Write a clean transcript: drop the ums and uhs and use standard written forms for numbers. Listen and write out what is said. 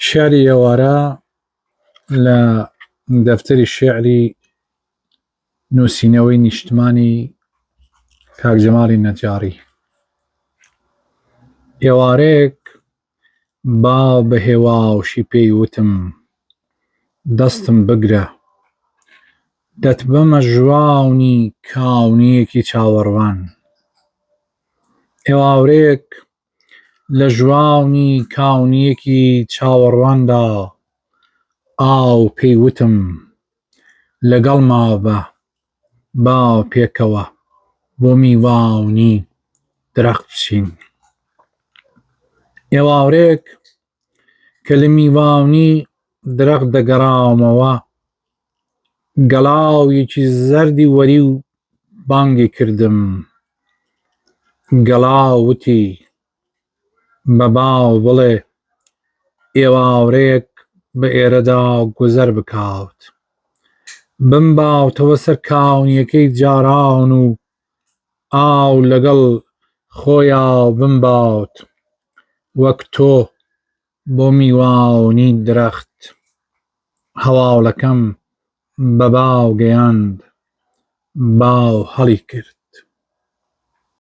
شعری ئێوارە لە دەفتەری شێعری نووسینەوەی نیشتمانی کاک جەماڵی نەجاری. ئێوارەیەک باو بە هێواوشی پێی وتم، دەستم بگرە دەتبەمە ژواونی کاونیەکی چاوەڕوان. ئێوارەیەک لە ژواونی کاونیەکی چاوەڕواندا ئاو پێی وتم، لەگەڵما بە باو پێکەوە بۆ میواونی درەخت بچین. ئێوارەیەک کە لە میواونی درەخت دەگەڕامەوە، گەڵاوێکی زەردی وەری و بانگی کردم. گەڵاو وتی بە باو بڵێ ئێوارەیەک بە ئێرەدا گوزەر بکات، بمباوتەوە سەر کاونیەکەی جاران و ئاو لەگەڵ خۆیا بمبات، وەک تۆ بۆ میواونی درەخت. هەواڵەکەم بە باو گەیاند، باو هەڵی کرد